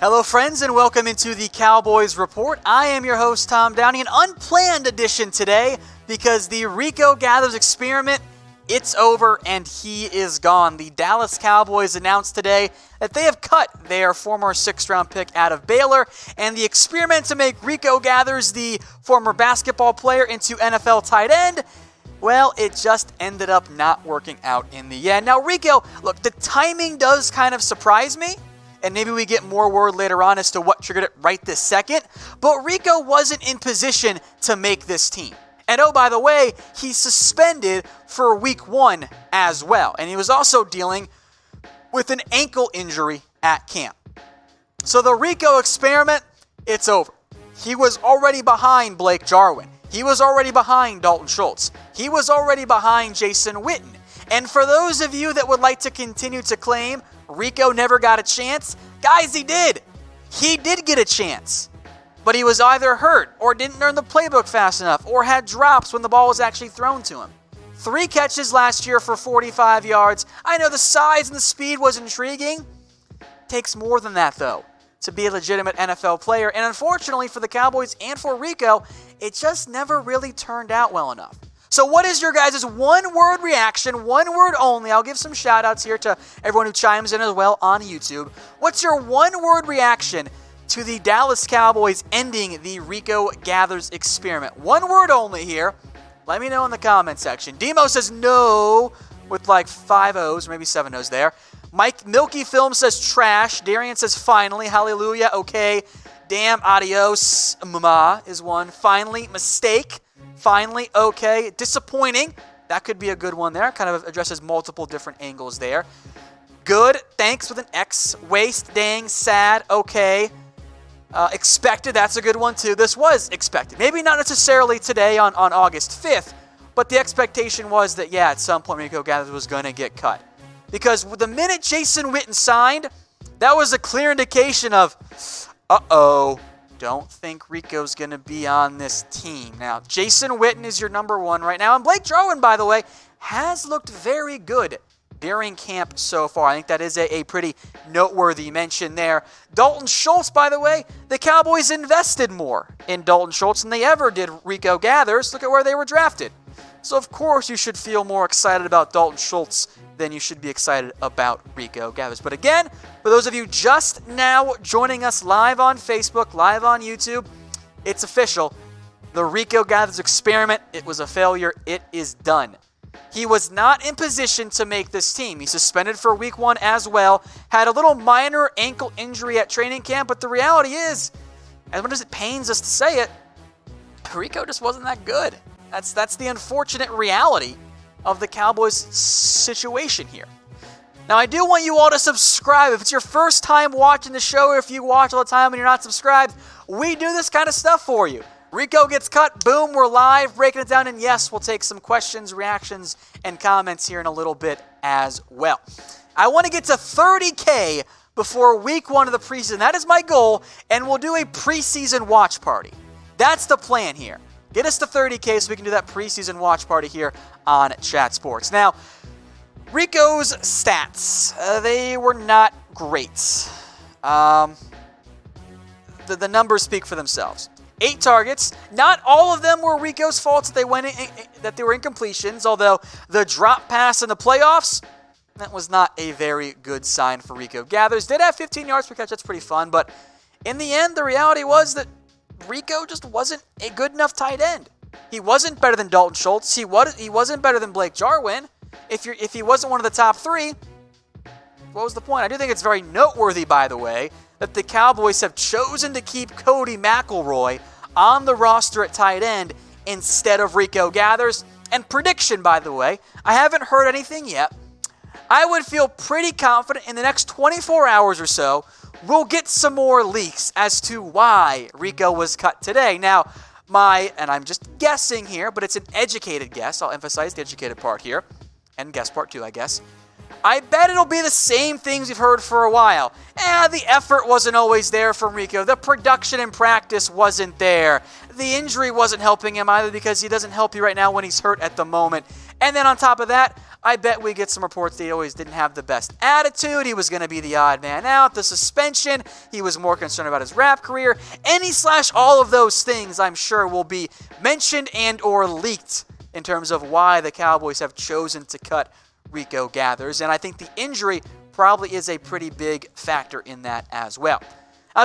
Hello friends and welcome into the Cowboys Report. I am your host Tom Downey, an unplanned edition today because the Rico Gathers experiment, it's over and he is gone. The Dallas Cowboys announced today that they have cut their former 6th-round pick out of Baylor, and the experiment to make Rico Gathers, the former basketball player, into NFL tight end, well, it just ended up not working out in the end. Now Rico, look, the timing does kind of surprise me, and maybe we get more word later on as to what triggered it right this second, but Rico wasn't in position to make this team. And oh, by the way, he's suspended for week 1 as well, and he was also dealing with an ankle injury at camp. So the Rico experiment, it's over. He was already behind Blake Jarwin. He was already behind Dalton Schultz. He was already behind Jason Witten. And for those of you that would like to continue to claim Rico never got a chance, guys, he did. He did get a chance. But he was either hurt or didn't learn the playbook fast enough or had drops when the ball was actually thrown to him. 3 catches last year for 45 yards. I know the size and the speed was intriguing. Takes more than that, though, to be a legitimate NFL player. And unfortunately for the Cowboys and for Rico, it just never really turned out well enough. So what is your guys' one-word reaction, one word only? I'll give some shout-outs here to everyone who chimes in as well on YouTube. What's your one-word reaction to the Dallas Cowboys ending the Rico Gathers experiment? One word only here. Let me know in the comment section. Demo says no with like 5 O's, maybe 7 O's there. Mike Milky Film says trash. Darian says finally, hallelujah, okay. Damn, adios, mama is one. Finally, mistake. Finally, okay. Disappointing. That could be a good one there. Kind of addresses multiple different angles there. Good, thanks with an X. Waste, dang, sad, okay. Expected, that's a good one too. This was expected. Maybe not necessarily today on August 5th, but the expectation was that, yeah, at some point Rico Gathers was going to get cut. Because the minute Jason Witten signed, that was a clear indication of, uh-oh, don't think Rico's going to be on this team. Now, Jason Witten is your number 1 right now, and Blake Jarwin, by the way, has looked very good during camp so far. I think that is a pretty noteworthy mention there. Dalton Schultz, by the way, the Cowboys invested more in Dalton Schultz than they ever did Rico Gathers. Look at where they were drafted. So, of course, you should feel more excited about Dalton Schultz than you should be excited about Rico Gathers. But again, for those of you just now joining us live on Facebook, live on YouTube, it's official. The Rico Gathers experiment, it was a failure. It is done. He was not in position to make this team. He's suspended for week 1 as well. Had a little minor ankle injury at training camp, but the reality is, as much as it pains us to say it, Rico just wasn't that good. That's the unfortunate reality of the Cowboys situation here. Now, I do want you all to subscribe. If it's your first time watching the show, or if you watch all the time and you're not subscribed, we do this kind of stuff for you. Rico gets cut, boom, we're live, breaking it down, and yes, we'll take some questions, reactions, and comments here in a little bit as well. I want to get to 30K before week 1 of the preseason. That is my goal, and we'll do a preseason watch party. That's the plan here. Get us to 30K so we can do that preseason watch party here on Chat Sports. Now, Rico's stats, they were not great. The numbers speak for themselves. 8 targets. Not all of them were Rico's fault that they were incompletions, although the drop pass in the playoffs, that was not a very good sign for Rico Gathers. Did have 15 yards per catch. That's pretty fun. But in the end, the reality was that Rico just wasn't a good enough tight end. He wasn't better than Dalton Schultz. He wasn't better than Blake Jarwin. If he wasn't one of the top 3, what was the point? I do think it's very noteworthy, by the way, that the Cowboys have chosen to keep Codey McElroy on the roster at tight end instead of Rico Gathers. And prediction, by the way, I haven't heard anything yet. I would feel pretty confident in the next 24 hours or so, we'll get some more leaks as to why Rico was cut today. Now, and I'm just guessing here, but it's an educated guess. I'll emphasize the educated part here, and guess part too, I guess. I bet it'll be the same things we've heard for a while. The effort wasn't always there from Rico. The production in practice wasn't there. The injury wasn't helping him either because he doesn't help you right now when he's hurt at the moment. And then on top of that, I bet we get some reports that he always didn't have the best attitude. He was going to be the odd man out, the suspension. He was more concerned about his rap career. All of those things, I'm sure, will be mentioned and or leaked in terms of why the Cowboys have chosen to cut Rico Gathers. And I think the injury probably is a pretty big factor in that as well.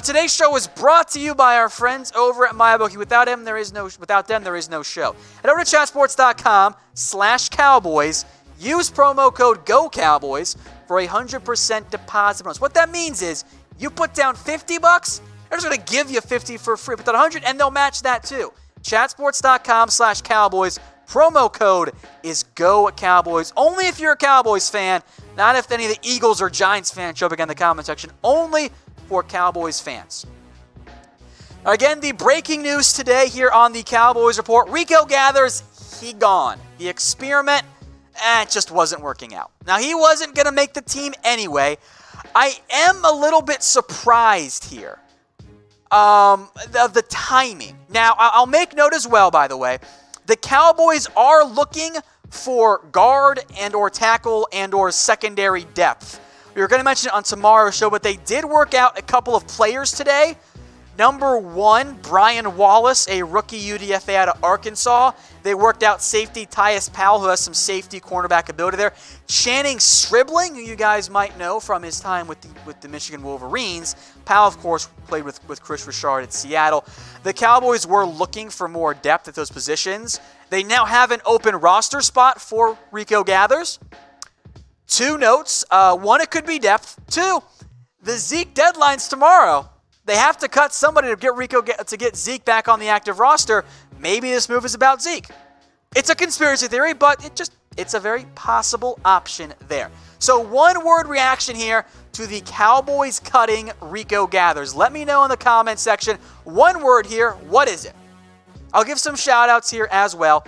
Today's show is brought to you by our friends over at MyBookie. Without them, there is no show. Head over to chatsports.com/Cowboys. Use promo code GOCowboys for a 100% deposit bonus. What that means is you put down $50, they're just going to give you $50 for free. Put down $100 and they'll match that too. Chatsports.com/Cowboys. Promo code is GOCowboys. Only if you're a Cowboys fan, not if any of the Eagles or Giants fans show up again in the comment section. Only for Cowboys fans. Again, the breaking news today here on the Cowboys Report. Rico Gathers, he gone. The experiment, it just wasn't working out. Now, he wasn't going to make the team anyway. I am a little bit surprised here of the timing. Now, I'll make note as well, by the way, the Cowboys are looking for guard and or tackle and or secondary depth. We were going to mention it on tomorrow's show, but they did work out a couple of players today. Number one, Brian Wallace, a rookie UDFA out of Arkansas. They worked out safety Tyvis Powell, who has some safety cornerback ability there. Channing Scribbling, who you guys might know from his time with the Michigan Wolverines. Powell, of course, played with Kris Richard at Seattle. The Cowboys were looking for more depth at those positions. They now have an open roster spot for Rico Gathers. Two notes. One, it could be depth. Two, the Zeke deadline's tomorrow. They have to cut somebody to get Zeke back on the active roster. Maybe this move is about Zeke. It's a conspiracy theory, but it's a very possible option there. So one-word reaction here to the Cowboys cutting Rico Gathers. Let me know in the comment section. One word here. What is it? I'll give some shout-outs here as well.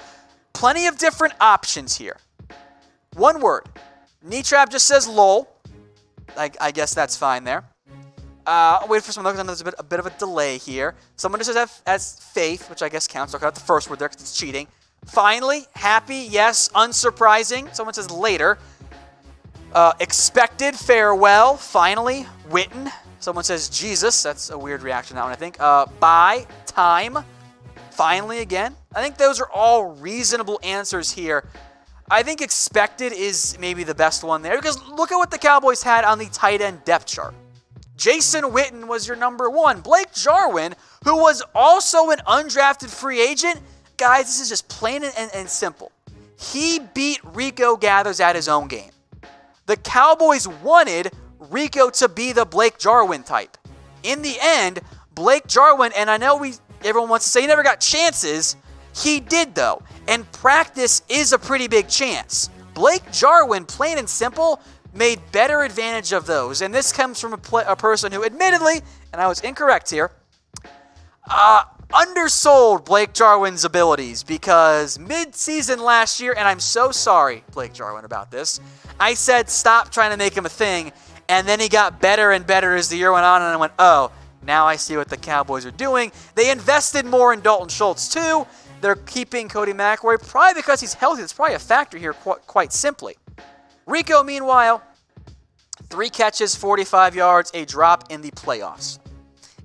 Plenty of different options here. One word. Kneetrap just says lol. I guess that's fine there. Wait for someone. There's a bit of a delay here. Someone just says as faith, which I guess counts. I'll cut out the first word there because it's cheating. Finally, happy, yes, unsurprising. Someone says later. Expected, farewell. Finally, Witten. Someone says Jesus. That's a weird reaction, that one, I think. Bye, time. Finally, again. I think those are all reasonable answers here. I think expected is maybe the best one there because look at what the Cowboys had on the tight end depth chart. Jason Witten was your number one. Blake Jarwin, who was also an undrafted free agent. Guys, this is just plain and simple. He beat Rico Gathers at his own game. The Cowboys wanted Rico to be the Blake Jarwin type. In the end, Blake Jarwin, and I know everyone wants to say he never got chances. He did, though. And practice is a pretty big chance. Blake Jarwin, plain and simple, made better advantage of those. And this comes from a person who admittedly, and I was incorrect here, undersold Blake Jarwin's abilities because mid-season last year, and I'm so sorry, Blake Jarwin, about this, I said stop trying to make him a thing, and then he got better and better as the year went on, and I went, oh, now I see what the Cowboys are doing. They invested more in Dalton Schultz too. They're keeping Codey McElroy probably because he's healthy. That's probably a factor here quite simply. Rico, meanwhile, 3 catches, 45 yards, a drop in the playoffs.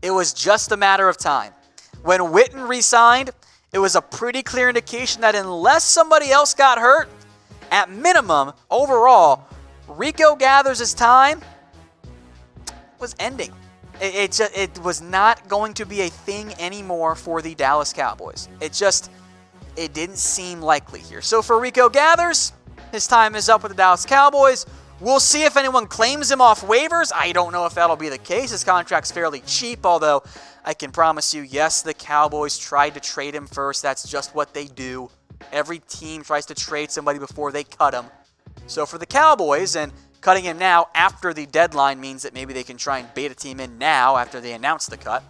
It was just a matter of time. When Witten re-signed, it was a pretty clear indication that unless somebody else got hurt, at minimum, overall, Rico Gathers' time was ending. It was not going to be a thing anymore for the Dallas Cowboys. It didn't seem likely here. So for Rico Gathers, his time is up with the Dallas Cowboys. We'll see if anyone claims him off waivers. I don't know if that'll be the case. His contract's fairly cheap, although I can promise you, yes, the Cowboys tried to trade him first. That's just what they do. Every team tries to trade somebody before they cut him. So for the Cowboys, and cutting him now after the deadline means that maybe they can try and bait a team in now after they announce the cut.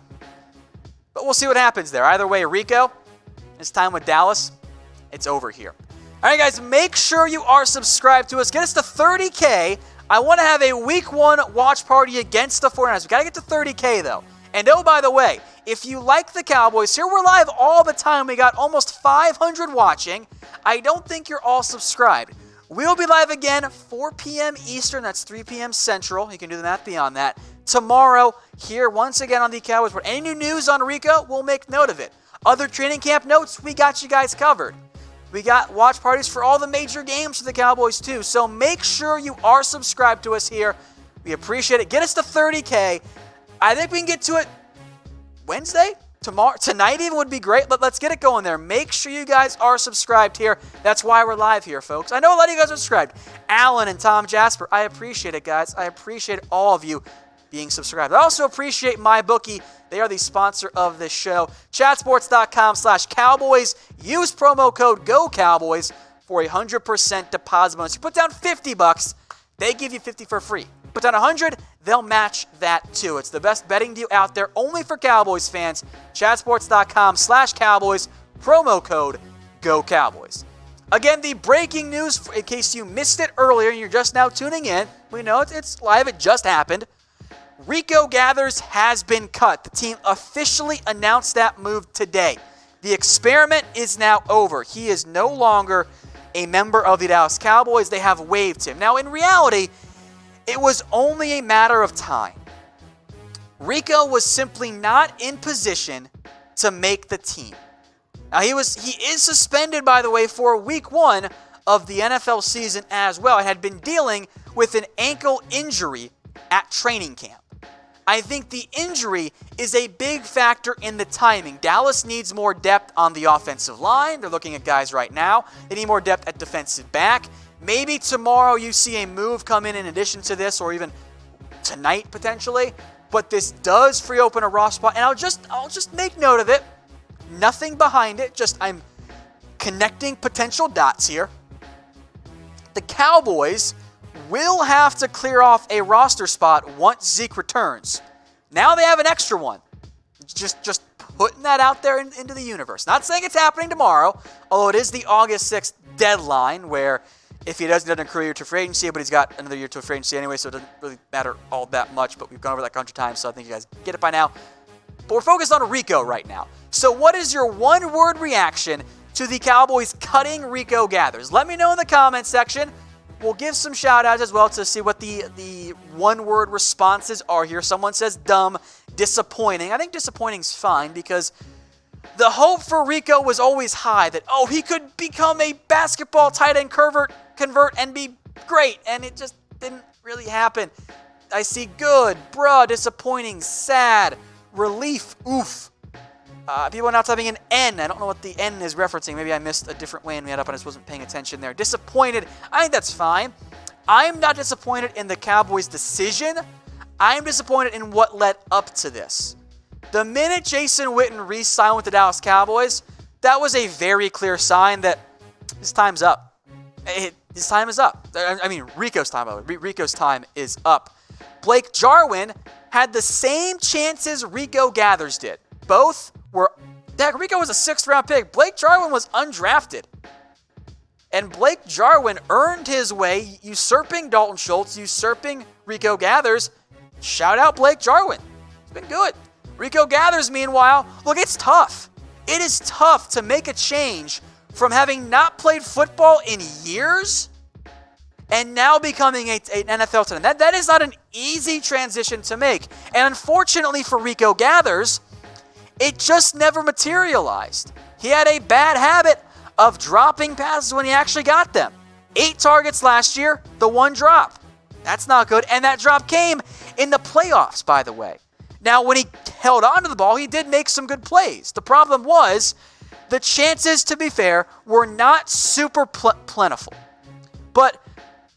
But we'll see what happens there. Either way, Rico, his time with Dallas, it's over here. All right, guys, make sure you are subscribed to us. Get us to 30K. I want to have a Week 1 watch party against the 49ers. We got to get to 30K, though. And oh, by the way, if you like the Cowboys, here we're live all the time. We got almost 500 watching. I don't think you're all subscribed. We'll be live again 4 p.m. Eastern. That's 3 p.m. Central. You can do the math beyond that. Tomorrow, here once again on the Cowboys Report. Any new news on Rico, we'll make note of it. Other training camp notes, we got you guys covered. We got watch parties for all the major games for the Cowboys too. So make sure you are subscribed to us here. We appreciate it. Get us to 30K. I think we can get to it Wednesday? Tomorrow, tonight even would be great. Let's get it going there. Make sure you guys are subscribed here. That's why we're live here, folks. I know a lot of you guys are subscribed. Alan and Tom Jasper, I appreciate it, guys. I appreciate all of you being subscribed. I also appreciate MyBookie. They are the sponsor of this show. Chatsports.com/Cowboys. Use promo code GOCowboys for a 100% deposit bonus. You put down $50, they give you 50 for free. Put down 100, they'll match that too. It's the best betting deal out there, only for Cowboys fans. Chatsports.com/Cowboys. Promo code GOCowboys. Again, the breaking news, in case you missed it earlier and you're just now tuning in, we know it's live, it just happened. Rico Gathers has been cut. The team officially announced that move today. The experiment is now over. He is no longer a member of the Dallas Cowboys. They have waived him. Now, in reality, it was only a matter of time. Rico was simply not in position to make the team. Now, he is suspended, by the way, for week 1 of the NFL season as well. He had been dealing with an ankle injury at training camp. I think the injury is a big factor in the timing. Dallas needs more depth on the offensive line. They're looking at guys right now. They need more depth at defensive back. Maybe tomorrow you see a move come in addition to this, or even tonight potentially. But this does free open a roster spot, and I'll just make note of it. Nothing behind it. Just I'm connecting potential dots here. The Cowboys will have to clear off a roster spot once Zeke returns. Now they have an extra one. Just putting that out there into the universe. Not saying it's happening tomorrow, although it is the August 6th deadline, where if he doesn't accrue a year to free agency, but he's got another year to free agency anyway, so it doesn't really matter all that much, but we've gone over that 100 times, so I think you guys get it by now. But we're focused on Rico right now. So what is your one-word reaction to the Cowboys cutting Rico Gathers? Let me know in the comments section. We'll give some shout-outs as well to see what the one-word responses are here. Someone says dumb, disappointing. I think disappointing's fine because the hope for Rico was always high that, he could become a basketball tight end convert and be great, and it just didn't really happen. I see good, disappointing, sad, relief, oof. People are now typing in N. I don't know what the N is referencing. Maybe I missed a different way and we had up and I just wasn't paying attention there. Disappointed. I think that's fine. I'm not disappointed in the Cowboys' decision. I'm disappointed in what led up to this. The minute Jason Witten re-signed with the Dallas Cowboys, that was a very clear sign that his time's up. His time is up. I mean, Rico's time, by the way. Rico's time is up. Blake Jarwin had the same chances Rico Gathers did. Both were... Rico was a 6th-round pick. Blake Jarwin was undrafted. And Blake Jarwin earned his way, usurping Dalton Schultz, usurping Rico Gathers. Shout out Blake Jarwin. It's been good. Rico Gathers, meanwhile, look, it's tough. It is tough to make a change from having not played football in years and now becoming an NFL talent. That is not an easy transition to make. And unfortunately for Rico Gathers, it just never materialized. He had a bad habit of dropping passes when he actually got them. 8 targets last year, the 1 drop. That's not good. And that drop came in the playoffs, by the way. Now, when he held on to the ball, he did make some good plays. The problem was the chances, to be fair, were not super plentiful. But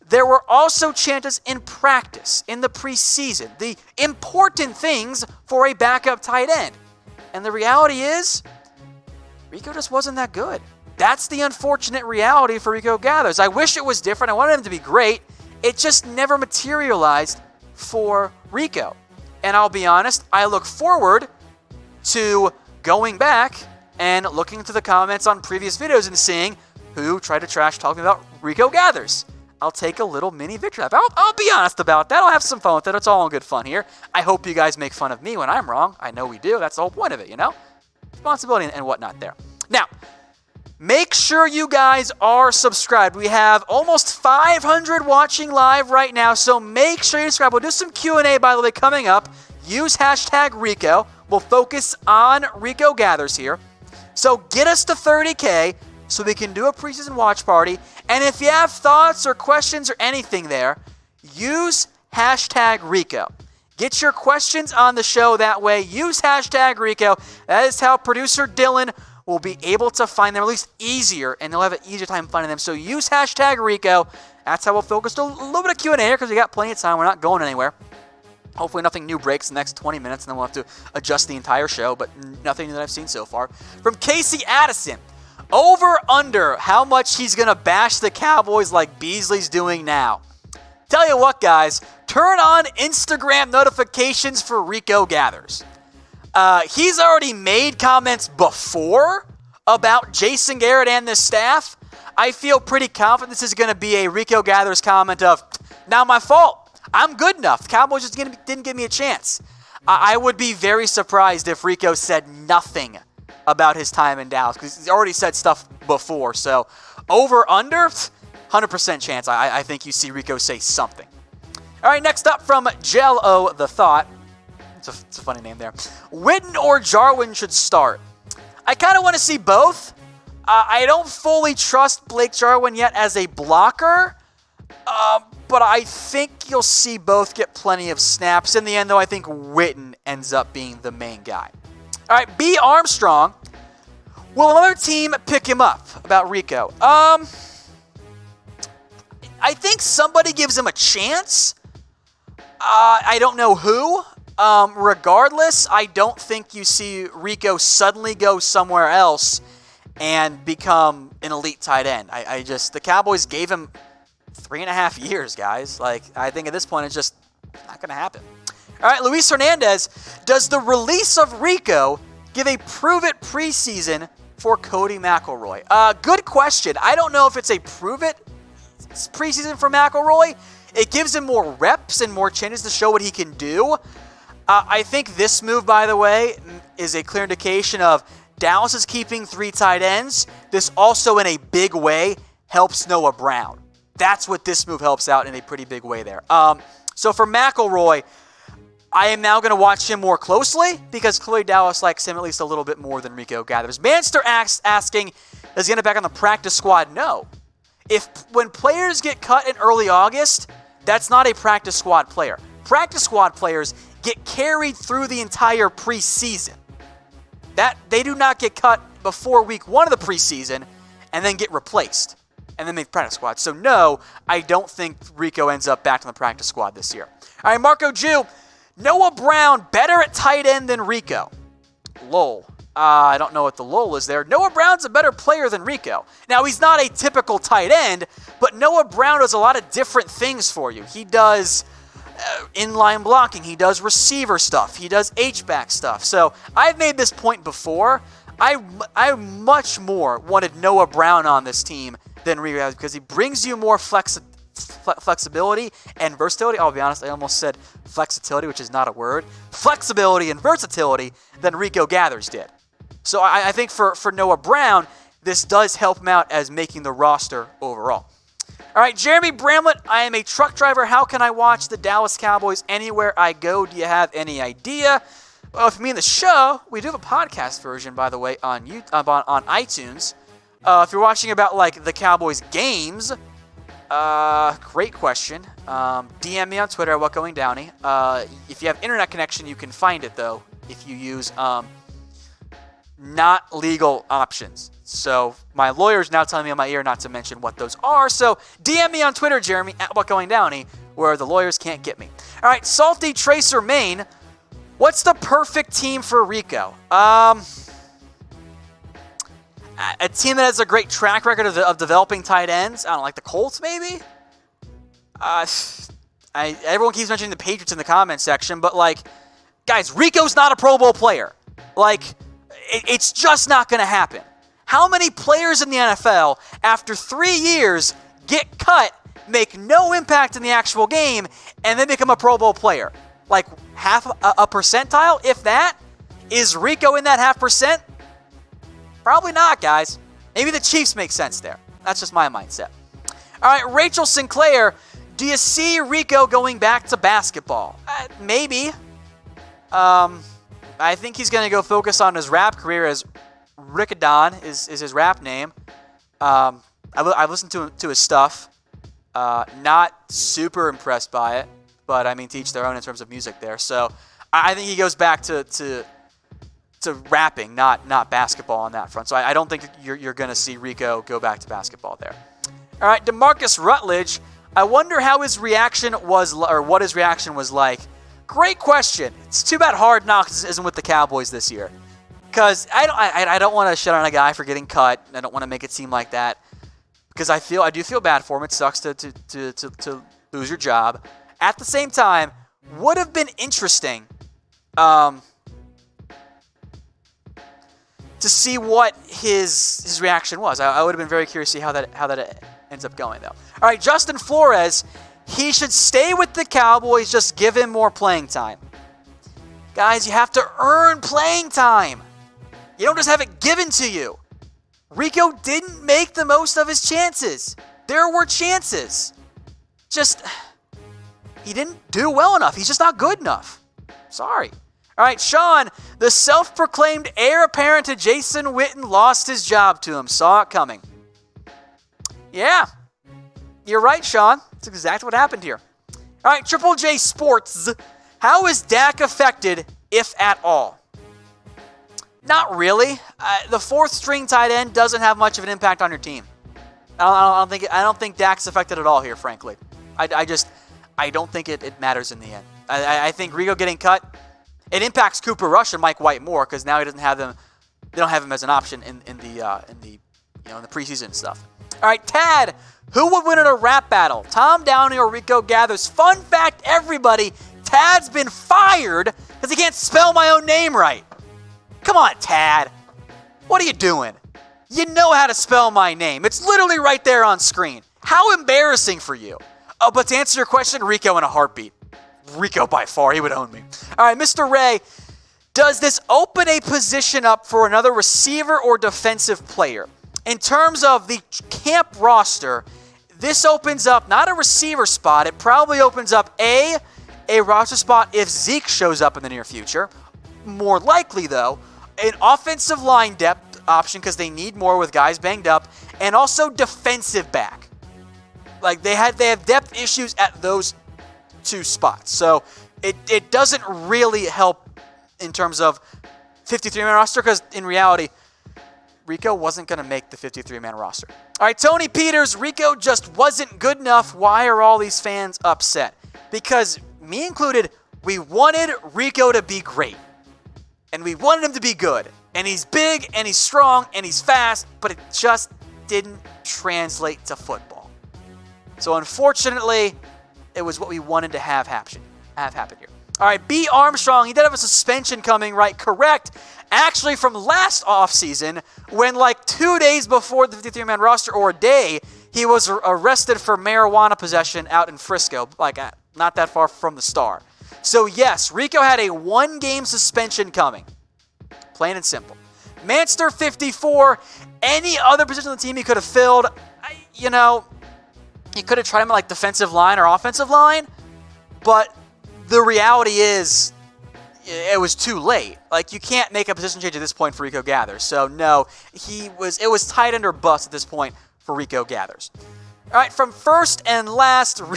there were also chances in practice, in the preseason, the important things for a backup tight end. And the reality is, Rico just wasn't that good. That's the unfortunate reality for Rico Gathers. I wish it was different. I wanted him to be great. It just never materialized for Rico. And I'll be honest, I look forward to going back and looking through the comments on previous videos and seeing who tried to trash talk me about Rico Gathers. I'll take a little mini victory lap. I'll be honest about that. I'll have some fun with it. It's all in good fun here. I hope you guys make fun of me when I'm wrong. I know we do. That's the whole point of it, you know? Responsibility and whatnot there. Now, Make sure you guys are subscribed. We have almost 500 watching live right now, so make sure you subscribe. We'll do some Q&A, by the way, coming up. Use hashtag Rico. We'll focus on Rico Gathers here. So get us to 30K so we can do a preseason watch party. And if you have thoughts or questions or anything there, use hashtag Rico. Get your questions on the show that way. Use hashtag Rico. That is how producer Dylan will be able to find them, at least easier, and they'll have an easier time finding them. So use hashtag Rico. That's how we'll focus a little bit of Q&A here because we got plenty of time. We're not going anywhere. Hopefully nothing new breaks in the next 20 minutes, and then we'll have to adjust the entire show, but nothing that I've seen so far. From Casey Addison, over under how much he's going to bash the Cowboys like Beasley's doing now. Tell you what, guys, turn on Instagram notifications for Rico Gathers. He's already made comments before about Jason Garrett and the staff. I feel pretty confident this is going to be a Rico Gathers comment of, not my fault. I'm good enough. The Cowboys just didn't give me a chance. I would be very surprised if Rico said nothing about his time in Dallas because he's already said stuff before. So over, under, 100% chance. I think you see Rico say something. All right, next up from Jello the Thought. It's a funny name there. Witten or Jarwin should start. I kind of want to see both. I don't fully trust Blake Jarwin yet as a blocker, but I think you'll see both get plenty of snaps. In the end, though, I think Witten ends up being the main guy. All right, B. Armstrong. Will another team pick him up? About Rico. I think somebody gives him a chance. I don't know who. Regardless, I don't think you see Rico suddenly go somewhere else and become an elite tight end. The Cowboys gave him 3.5 years, guys. I think at this point it's just not going to happen. All right, Luis Hernandez, does the release of Rico give a prove-it preseason for Codey McElroy? Good question. I don't know if it's a prove-it preseason for McElroy. It gives him more reps and more chances to show what he can do. I think this move, by the way, is a clear indication of Dallas is keeping 3 tight ends. This also, in a big way, helps Noah Brown. That's what this move helps out in a pretty big way there. So for McElroy, I am now going to watch him more closely because clearly Dallas likes him at least a little bit more than Rico Gathers. Manster asking, is he going to back on the practice squad? No. When players get cut in early August, that's not a practice squad player. Practice squad players get carried through the entire preseason. They do not get cut before week 1 of the preseason and then get replaced and then make practice squad. So no, I don't think Rico ends up back on the practice squad this year. All right, Marco Jew, Noah Brown better at tight end than Rico. Lol. I don't know what the lol is there. Noah Brown's a better player than Rico. Now, he's not a typical tight end, but Noah Brown does a lot of different things for you. He does inline blocking. He does receiver stuff. He does H-back stuff. So I've made this point before. I much more wanted Noah Brown on this team than Rico because he brings you more flexibility and versatility. I'll be honest, I almost said flexibility, which is not a word. Flexibility and versatility than Rico Gathers did. So I think for Noah Brown, this does help him out as making the roster overall. All right, Jeremy Bramlett, I am a truck driver. How can I watch the Dallas Cowboys anywhere I go? Do you have any idea? Well, if you mean the show, we do have a podcast version, by the way, on iTunes. If you're watching about the Cowboys games, great question. DM me on Twitter at WhatGoingDowney. If you have internet connection, you can find it though if you use not legal options. So my lawyer's now telling me in my ear not to mention what those are. So DM me on Twitter, Jeremy, at WhatGoingDowney, where the lawyers can't get me. All right, Salty Tracer Maine. What's the perfect team for Rico? A team that has a great track record of developing tight ends. I don't know, like the Colts, maybe? Everyone keeps mentioning the Patriots in the comment section, but guys, Rico's not a Pro Bowl player. It's just not going to happen. How many players in the NFL, after 3 years, get cut, make no impact in the actual game, and then become a Pro Bowl player? Half a percentile, if that? Is Rico in that 0.5%? Probably not, guys. Maybe the Chiefs make sense there. That's just my mindset. All right, Rachel Sinclair, do you see Rico going back to basketball? Maybe. I think he's going to go focus on his rap career, as Rickadon is his rap name. I've listened to his stuff. Not super impressed by it, but I mean, to each their own in terms of music there. So I think he goes back to rapping, not basketball on that front. So I don't think you're going to see Rico go back to basketball there. All right, DeMarcus Rutledge. I wonder how his reaction was, or what his reaction was like. Great question. It's too bad Hard Knocks isn't with the Cowboys this year, because I don't want to shut on a guy for getting cut. I don't want to make it seem like that, because I do feel bad for him. It sucks to lose your job. At the same time, would have been interesting to see what his reaction was. I would have been very curious to see how that ends up going, though. All right, Justin Flores, he should stay with the Cowboys. Just give him more playing time. Guys, you have to earn playing time. You don't just have it given to you. Rico didn't make the most of his chances. There were chances. He didn't do well enough. He's just not good enough. Sorry. All right, Sean, the self-proclaimed heir apparent to Jason Witten lost his job to him. Saw it coming. Yeah, you're right, Sean. That's exactly what happened here. All right, Triple J Sports. How is Dak affected, if at all? Not really. The fourth string tight end doesn't have much of an impact on your team. I don't think Dak's affected at all here, frankly. I don't think it matters in the end. I think Rico getting cut, it impacts Cooper Rush and Mike White more, because now he doesn't have them. They don't have him as an option in the preseason stuff. All right, Tad, who would win in a rap battle? Tom Downey or Rico Gathers? Fun fact, everybody, Tad's been fired because he can't spell my own name right. Come on, Tad. What are you doing? You know how to spell my name. It's literally right there on screen. How embarrassing for you. Oh, but to answer your question, Rico in a heartbeat. Rico by far, he would own me. All right, Mr. Ray, does this open a position up for another receiver or defensive player? In terms of the camp roster, this opens up not a receiver spot. It probably opens up a roster spot if Zeke shows up in the near future. More likely, though, an offensive line depth option, because they need more with guys banged up, and also defensive back. Like they have depth issues at those two spots. So it doesn't really help in terms of 53-man roster, because in reality, Rico wasn't going to make the 53-man roster. All right, Tony Peters, Rico just wasn't good enough. Why are all these fans upset? Because, me included, we wanted Rico to be great. And we wanted him to be good. And he's big, and he's strong, and he's fast, but it just didn't translate to football. So, unfortunately, it was what we wanted to have happen here. All right, B. Armstrong, he did have a suspension coming, right? Correct. Actually, from last offseason, when like 2 days before the 53-man roster, or a day, he was arrested for marijuana possession out in Frisco, like not that far from the Star. So yes, Rico had a 1-game suspension coming. Plain and simple. Manster 54, any other position on the team he could have filled, he could have tried him at like defensive line or offensive line, but the reality is, it was too late. Like, you can't make a position change at this point for Rico Gathers. So, no, it was tight end or bust at this point for Rico Gathers. All right, from first and last, all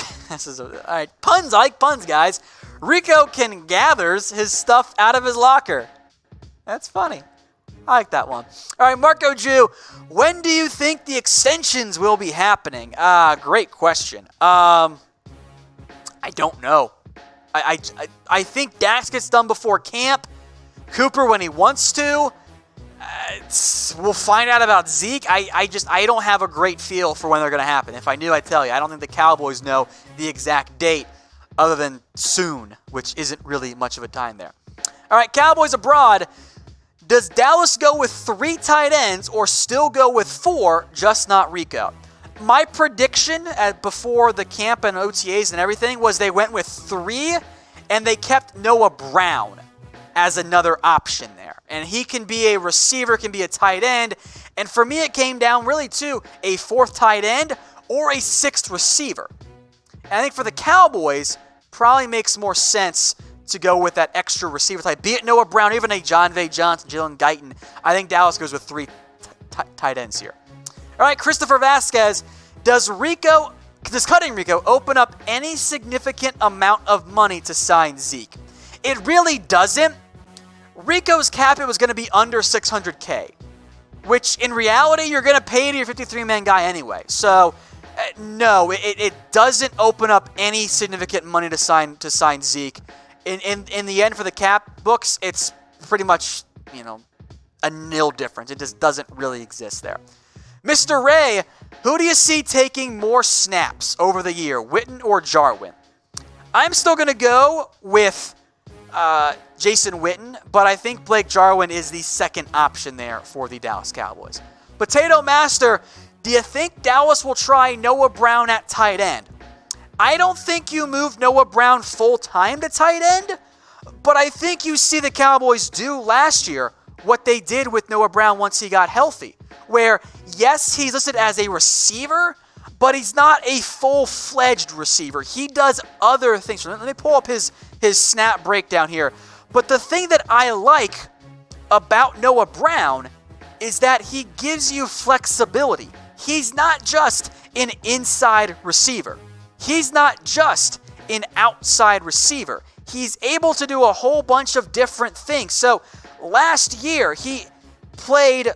right, puns, I like puns, guys. Rico can gathers his stuff out of his locker. That's funny. I like that one. All right, Marco Jew, when do you think the extensions will be happening? Great question. I don't know. I think Dax gets done before camp. Cooper when he wants to. We'll find out about Zeke. I don't have a great feel for when they're going to happen. If I knew, I'd tell you. I don't think the Cowboys know the exact date other than soon, which isn't really much of a time there. All right, Cowboys abroad. Does Dallas go with 3 tight ends or still go with 4, just not Rico? My prediction before the camp and OTAs and everything was they went with 3 and they kept Noah Brown. as another option there. And he can be a receiver, can be a tight end. And for me, it came down really to a fourth tight end or a sixth receiver. And I think for the Cowboys, probably makes more sense to go with that extra receiver type, be it Noah Brown, even a John Vay Johnson, Jalen Guyton. I think Dallas goes with three tight ends here. All right, Christopher Vasquez, does cutting Rico open up any significant amount of money to sign Zeke? It really doesn't. Rico's cap hit was going to be under $600K, which in reality you're going to pay to your 53-man guy anyway. So no, it doesn't open up any significant money to sign Zeke. In the end, for the cap books, it's pretty much, a nil difference. It just doesn't really exist there. Mr. Ray, who do you see taking more snaps over the year, Witten or Jarwin? I'm still going to go with Jason Witten, but I think Blake Jarwin is the second option there for the Dallas Cowboys. Potato Master, do you think Dallas will try Noah Brown at tight end? I don't think you move Noah Brown full-time to tight end, but I think you see the Cowboys do last year what they did with Noah Brown once he got healthy, where, yes, he's listed as a receiver, but he's not a full-fledged receiver. He does other things. Let me pull up his snap breakdown here. But the thing that I like about Noah Brown is that he gives you flexibility. He's not just an inside receiver. He's not just an outside receiver. He's able to do a whole bunch of different things. So last year, he played,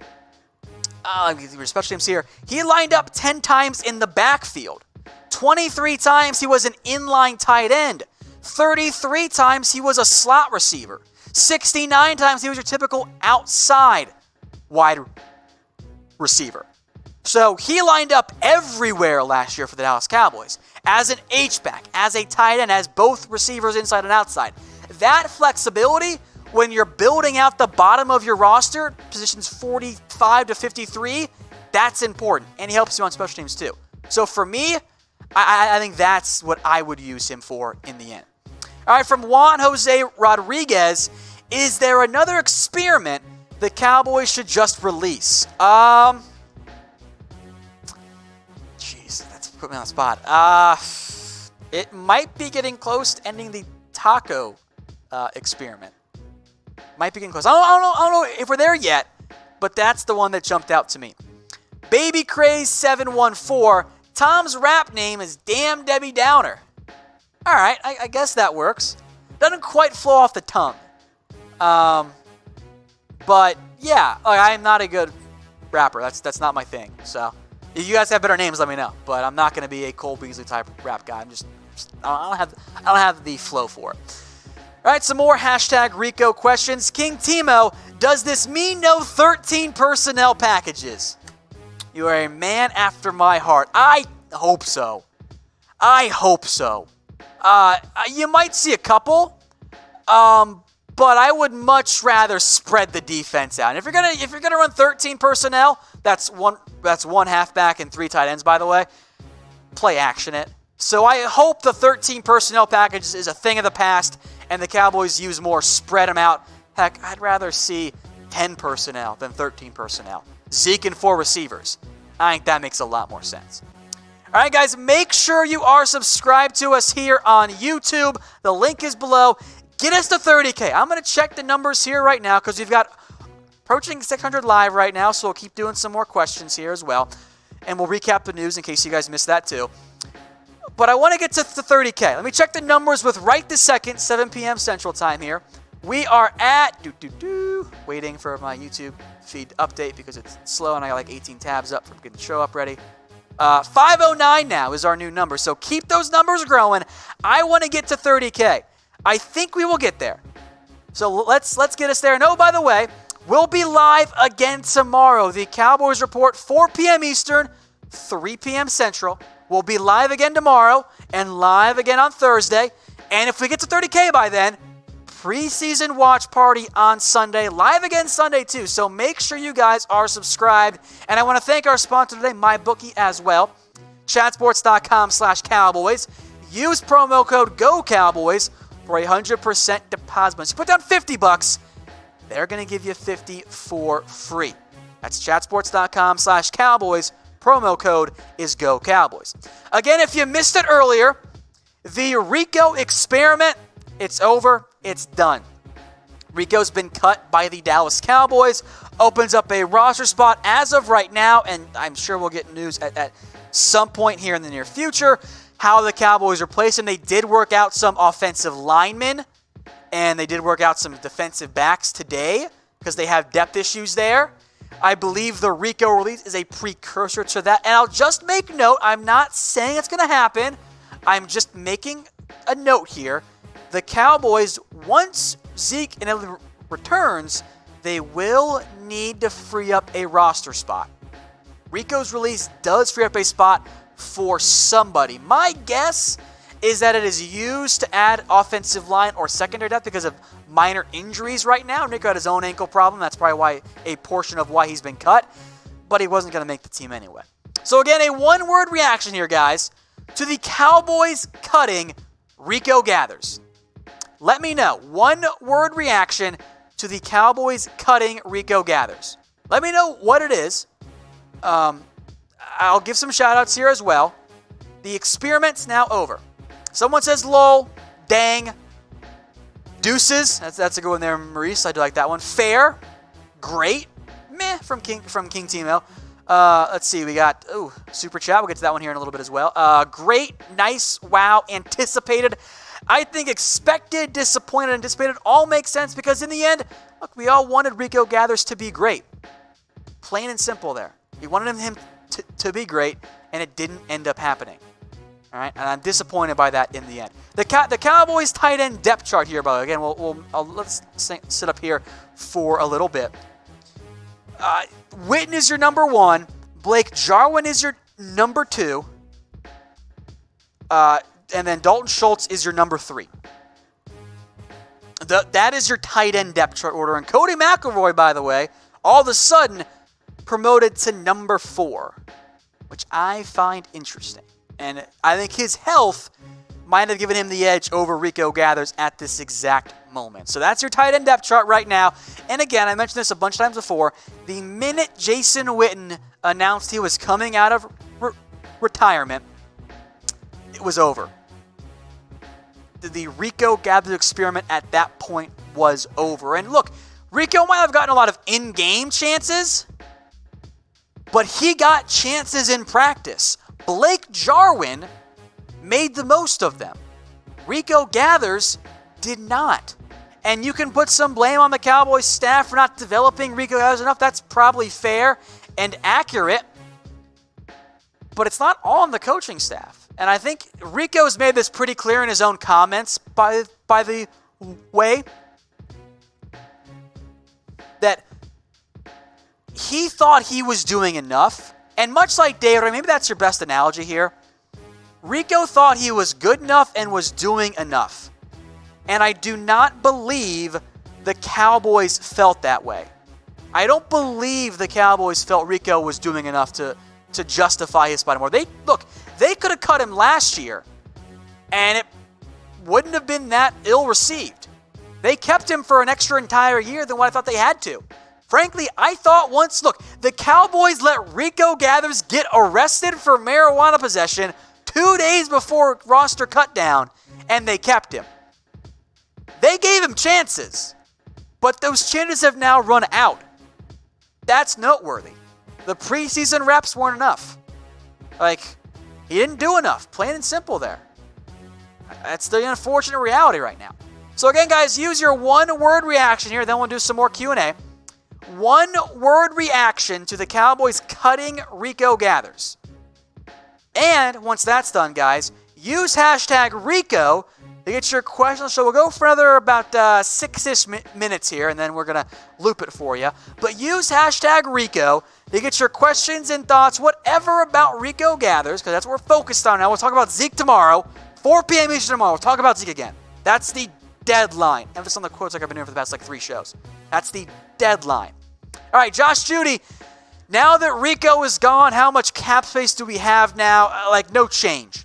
special teams here, he lined up 10 times in the backfield. 23 times he was an inline tight end. 33 times he was a slot receiver. 69 times he was your typical outside wide receiver. So he lined up everywhere last year for the Dallas Cowboys. As an H-back, as a tight end, as both receivers inside and outside. That flexibility, when you're building out the bottom of your roster, positions 45 to 53, that's important. And he helps you on special teams too. So for me, I think that's what I would use him for in the end. All right, from Juan Jose Rodriguez, is there another experiment the Cowboys should just release? Put me on the spot. It might be getting close to ending the taco experiment. Might be getting close. I don't know if we're there yet, but that's the one that jumped out to me. Baby Craze 714. Tom's rap name is Damn Debbie Downer. All right, I guess that works. Doesn't quite flow off the tongue. But yeah, I'm not a good rapper. That's not my thing. So. If you guys have better names, let me know. But I'm not going to be a Cole Beasley type rap guy. I don't have the flow for it. All right, some more hashtag Rico questions. King Timo, does this mean no 13 personnel packages? You are a man after my heart. I hope so. You might see a couple, but I would much rather spread the defense out. And if you're gonna run 13 personnel, that's one halfback and 3 tight ends, by the way. Play action it. So I hope the 13 personnel package is a thing of the past, and the Cowboys use more, spread them out. Heck, I'd rather see 10 personnel than 13 personnel. Zeke and 4 receivers. I think that makes a lot more sense. All right, guys, make sure you are subscribed to us here on YouTube. The link is below. Get us to 30K. I'm going to check the numbers here right now because we've got approaching 600 live right now, so we'll keep doing some more questions here as well. And we'll recap the news in case you guys missed that too. But I want to get to 30K. Let me check the numbers with right this second, 7 p.m. Central Time here. We are at, waiting for my YouTube feed update because it's slow and I got like 18 tabs up from getting the show up ready. 509 now is our new number, so keep those numbers growing. I want to get to 30K. I think we will get there. So let's get us there. And oh, by the way, we'll be live again tomorrow. The Cowboys Report, 4 p.m. Eastern, 3 p.m. Central. We'll be live again tomorrow and live again on Thursday. And if we get to 30K by then, preseason watch party on Sunday. Live again Sunday too. So make sure you guys are subscribed. And I want to thank our sponsor today, MyBookie, as well. Chatsports.com/Cowboys. Use promo code GOCowboys for a 100% deposit bonus. You put down $50, they're going to give you $50 for free. That's chatsports.com/Cowboys. Promo code is GoCowboys. Again, if you missed it earlier, the Rico experiment, it's over. It's done. Rico's been cut by the Dallas Cowboys. Opens up a roster spot as of right now, and I'm sure we'll get news at some point here in the near future how the Cowboys replace him. They did work out some offensive linemen, and they did work out some defensive backs today because they have depth issues there. I believe the Rico release is a precursor to that. And I'll just make note, I'm not saying it's going to happen. I'm just making a note here. The Cowboys, once Zeke and Elliott returns, they will need to free up a roster spot. Rico's release does free up a spot for somebody. My guess is that it is used to add offensive line or secondary depth because of minor injuries right now. Rico had his own ankle problem. That's probably why a portion of why he's been cut, but he wasn't going to make the team anyway. So again, a one-word reaction here, guys, to the Cowboys cutting Rico Gathers. Let me know. One-word reaction to the Cowboys cutting Rico Gathers. Let me know what it is. I'll give some shout-outs here as well. The experiment's now over. Someone says lol, dang, deuces. That's a good one there, Maurice. I do like that one. Fair, great, meh from King Timo. Let's see, we got super chat. We'll get to that one here in a little bit as well. Great, nice, wow, anticipated. I think expected, disappointed, anticipated all make sense because in the end, look, we all wanted Rico Gathers to be great. Plain and simple there. We wanted him to be great, and it didn't end up happening. All right, and I'm disappointed by that in the end. The Cowboys tight end depth chart here, by the way. Again, let's sit up here for a little bit. Witten is your number 1. Blake Jarwin is your number 2. And then Dalton Schultz is your number 3. That is your tight end depth chart order. And Codey McElroy, by the way, all of a sudden promoted to number 4, which I find interesting. And I think his health might have given him the edge over Rico Gathers at this exact moment. So that's your tight end depth chart right now. And again, I mentioned this a bunch of times before. The minute Jason Witten announced he was coming out of retirement, it was over. The Rico Gathers experiment at that point was over. And look, Rico might have gotten a lot of in-game chances, but he got chances in practice. Blake Jarwin made the most of them. Rico Gathers did not. And you can put some blame on the Cowboys staff for not developing Rico Gathers enough. That's probably fair and accurate. But it's not all on the coaching staff. And I think Rico's made this pretty clear in his own comments, by the way, that he thought he was doing enough. And much like David, maybe that's your best analogy here, Rico thought he was good enough and was doing enough. And I do not believe the Cowboys felt that way. I don't believe the Cowboys felt Rico was doing enough to justify his spot more. They could have cut him last year, and it wouldn't have been that ill-received. They kept him for an extra entire year than what I thought they had to. Frankly, I thought the Cowboys let Rico Gathers get arrested for marijuana possession 2 days before roster cutdown, and they kept him. They gave him chances, but those chances have now run out. That's noteworthy. The preseason reps weren't enough. He didn't do enough, plain and simple there. That's the unfortunate reality right now. So again, guys, use your one-word reaction here, then we'll do some more Q&A. One-word reaction to the Cowboys cutting Rico Gathers. And once that's done, guys, use hashtag Rico to get your questions. So we'll go for another about 6-ish minutes here, and then we're going to loop it for you. But use hashtag Rico to get your questions and thoughts, whatever about Rico Gathers, because that's what we're focused on now. We'll talk about Zeke tomorrow, 4 p.m. Eastern tomorrow. We'll talk about Zeke again. That's the deadline. Emphasis on the quotes like I've been doing for the past 3 shows. That's the deadline. All right, Josh Judy. Now that Rico is gone, how much cap space do we have now? No change.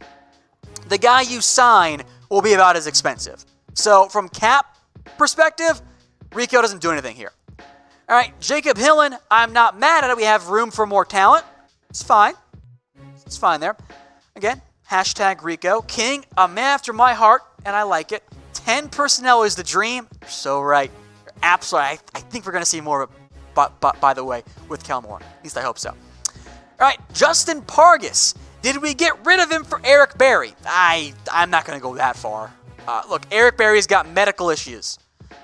The guy you sign will be about as expensive. So from cap perspective, Rico doesn't do anything here. All right, Jacob Hillen, I'm not mad at it. We have room for more talent. It's fine. It's fine there. Again, hashtag Rico. King, a man after my heart, and I like it. 10 personnel is the dream. You're so right. You're absolutely. I think we're going to see more of it, by the way, with Kel Moore. At least I hope so. All right, Justin Pargas. Did we get rid of him for Eric Berry? I'm not going to go that far. Look, Eric Berry's got medical issues.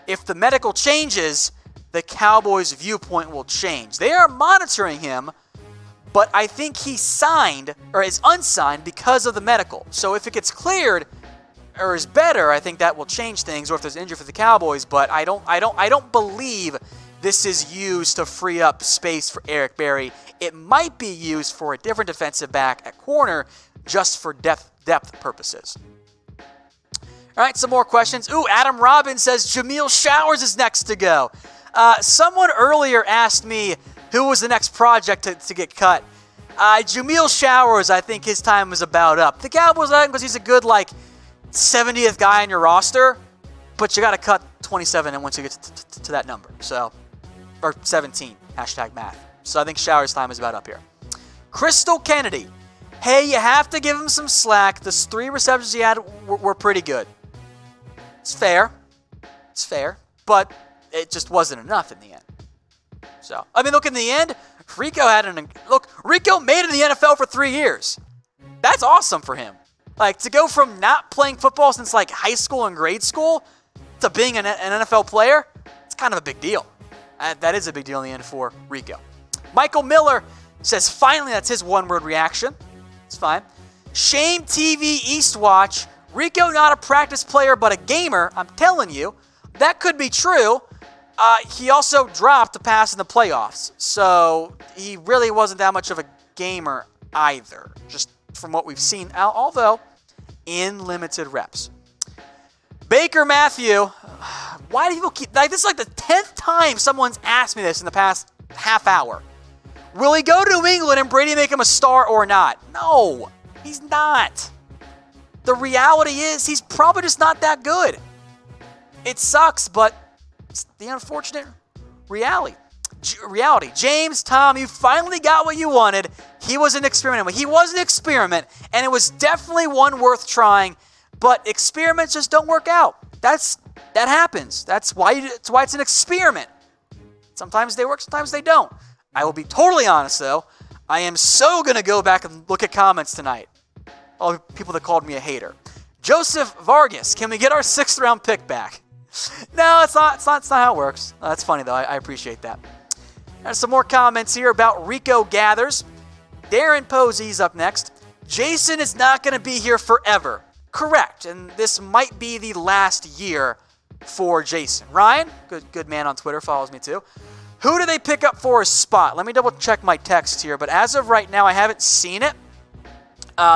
If the medical changes, the Cowboys' viewpoint will change. They are monitoring him, but I think he signed or is unsigned because of the medical. So if it gets cleared or is better, I think that will change things. Or if there's injury for the Cowboys, but I don't believe this is used to free up space for Eric Berry. It might be used for a different defensive back at corner, just for depth purposes. All right, some more questions. Ooh, Adam Robbins says Jameel Showers is next to go. Someone earlier asked me who was the next project to get cut. Jameel Showers, I think his time is about up. The Cowboys, I think, because he's a good, 70th guy on your roster, but you got to cut 27 and once you get to that number. So, or 17, hashtag math. So I think Showers' time is about up here. Crystal Kennedy. Hey, you have to give him some slack. The 3 receptions he had were pretty good. It's fair. It's fair. But it just wasn't enough in the end. So, look, in the end, Rico Rico made it in the NFL for 3 years. That's awesome for him. To go from not playing football since, high school and grade school to being an NFL player, it's kind of a big deal. That is a big deal in the end for Rico. Michael Miller says, finally, that's his one-word reaction. It's fine. Shame TV Eastwatch. Rico not a practice player, but a gamer. I'm telling you, that could be true. He also dropped a pass in the playoffs, so he really wasn't that much of a gamer either, just from what we've seen, although in limited reps. Baker Matthew, why do people keep... this is the 10th time someone's asked me this in the past half hour. Will he go to New England and Brady make him a star or not? No, he's not. The reality is he's probably just not that good. It sucks, but it's the unfortunate reality. James, Tom, you finally got what you wanted. He was an experiment. He was an experiment, and it was definitely one worth trying, but experiments just don't work out. That happens. That's why it's an experiment. Sometimes they work, sometimes they don't. I will be totally honest, though. I am so going to go back and look at comments tonight. All the people that called me a hater. Joseph Vargas, can we get our 6th round pick back? No, it's not how it works. That's funny, though. I appreciate that. There's some more comments here about Rico Gathers. Darren Posey's up next. Jason is not going to be here forever. Correct, and this might be the last year for Jason. Ryan, good man on Twitter, follows me too. Who do they pick up for his spot? Let me double check my text here, but as of right now, I haven't seen it.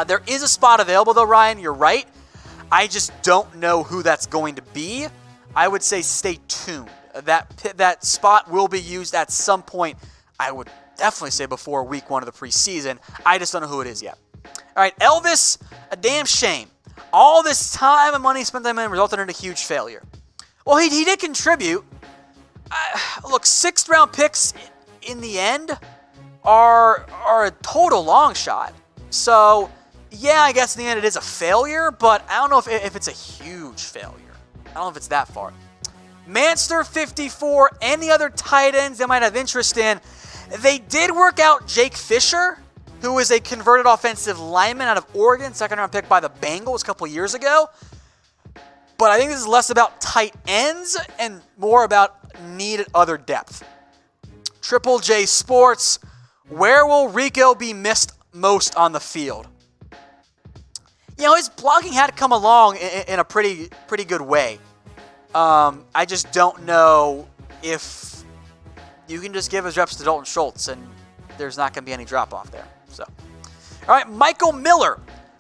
There is a spot available, though, Ryan. You're right. I just don't know who that's going to be. I would say stay tuned. That spot will be used at some point. I would definitely say before week 1 of the preseason. I just don't know who it is yet. All right, Elvis, a damn shame. All this time and money spent on him resulted in a huge failure. Well, he did contribute. Look, 6th round picks in the end are a total long shot. So, yeah, I guess in the end it is a failure, but I don't know if it's a huge failure. I don't know if it's that far. Manster 54, any other tight ends they might have interest in. They did work out Jake Fisher, who is a converted offensive lineman out of Oregon, 2nd round pick by the Bengals a couple years ago. But I think this is less about tight ends and more about needed other depth. Triple J Sports, where will Rico be missed most on the field? His blocking had to come along in a pretty good way. I just don't know if you can just give his reps to Dalton Schultz and there's not going to be any drop-off there. So, all right, Michael Miller,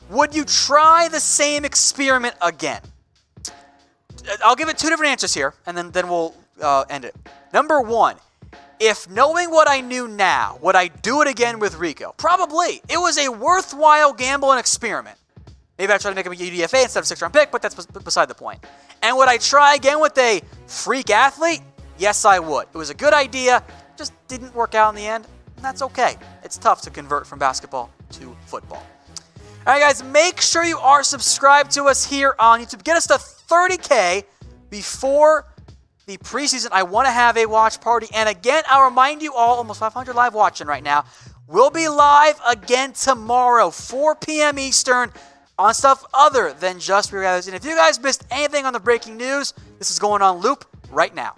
would you try the same experiment again? I'll give it 2 different answers here, and then we'll end it. Number 1, if knowing what I knew now, would I do it again with Rico? Probably. It was a worthwhile gamble and experiment. Maybe I try to make him a UDFA instead of a 6th-round pick, but that's beside the point. And would I try again with a freak athlete? Yes, I would. It was a good idea, just didn't work out in the end, and that's okay. It's tough to convert from basketball to football. All right, guys, make sure you are subscribed to us here on YouTube. Get us to 30K before the preseason. I want to have a watch party. And again, I'll remind you all, almost 500 live watching right now, we'll be live again tomorrow, 4 p.m. Eastern, on stuff other than just Rico Gathers. And if you guys missed anything on the breaking news, this is going on loop right now.